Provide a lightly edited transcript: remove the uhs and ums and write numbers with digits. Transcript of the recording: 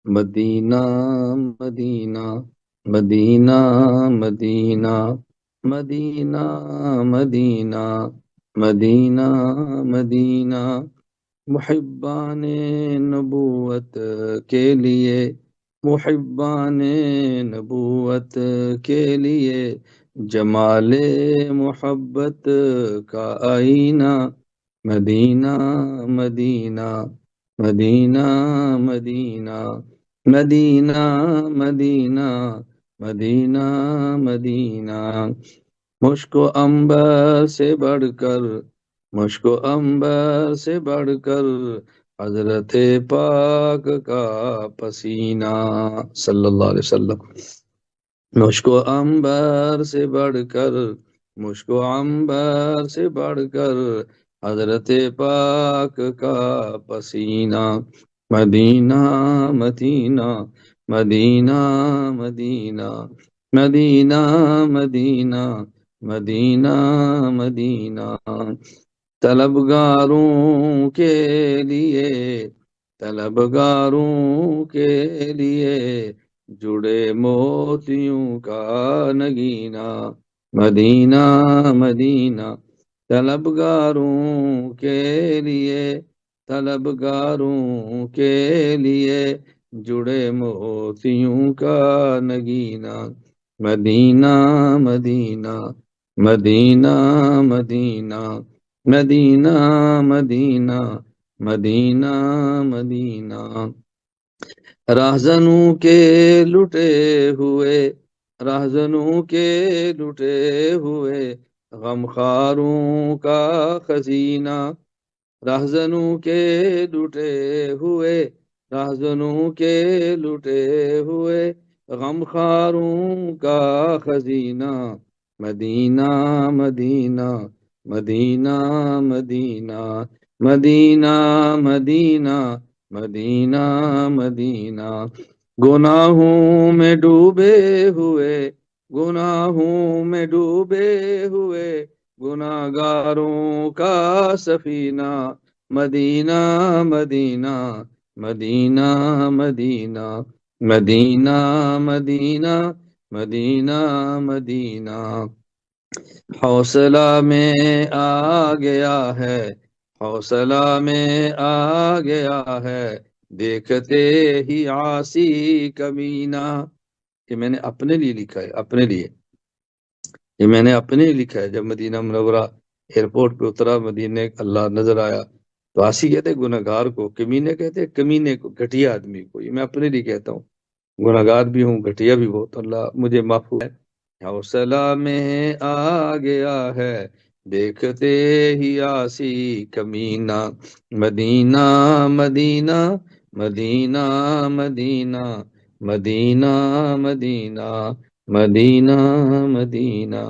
مدینہ مدینہ مدینہ مدینہ مدینہ مدینہ مدینہ مدینہ محبان نبوت کے لیے، محبان نبوت کے لیے جمال محبت کا آئینہ، مدینہ مدینہ مدینہ مدینہ مدینہ مدینہ مدینہ مدینہ مشک و عنبر سے بڑھ کر، مشک و عنبر سے بڑھ کر حضرت پاک کا پسینہ صلی اللہ علیہ وسلم، مشک و عنبر سے بڑھ کر، مشک و عنبر سے بڑھ کر حضرت پاک کا پسینہ، مدینہ مدینہ مدینہ مدینہ مدینہ مدینہ مدینہ مدینہ طلبگاروں کے لیے، طلبگاروں کے لیے جڑے موتیوں کا نگینہ، مدینہ مدینہ طلبگاروں کے لیے، طلبگاروں کے لیے جڑے موتیوں کا نگینہ، مدینہ مدینہ مدینہ مدینہ مدینہ مدینہ مدینہ مدینہ راہزنوں کے لٹے ہوئے، راہزنوں کے لٹے ہوئے غمخاروں کا خزینہ، راہزنوں کے لٹے ہوئے، راہزنوں کے لٹے ہوئے غمخاروں کا خزینہ، مدینہ مدینہ مدینہ مدینہ مدینہ مدینہ مدینہ مدینہ گناہوں میں ڈوبے ہوئے، گناہوں میں ڈوبے ہوئے گناہگاروں کا سفینہ، مدینہ مدینہ مدینہ مدینہ مدینہ مدینہ مدینہ مدینہ حوصلہ میں آ گیا ہے، حوصلہ میں آ گیا ہے دیکھتے ہی عاصی کمینہ، یہ میں نے اپنے لیے لکھا ہے، اپنے لیے، یہ میں نے اپنے لیے لکھا ہے۔ جب مدینہ منورہ ایئرپورٹ پہ اترا، مدینے اللہ نظر آیا تو عاصی کہتے گناہگار کو، کمینے کہتے کمینے کو، گھٹیا آدمی کو، یہ میں اپنے لیے کہتا ہوں، گناہگار بھی ہوں، گھٹیا بھی بہت، اللہ مجھے معاف ہے۔ حوصلہ میں آ گیا ہے دیکھتے ہی عاصی کمینہ، مدینہ مدینہ مدینہ مدینہ مدینہ مدینہ مدینہ مدینہ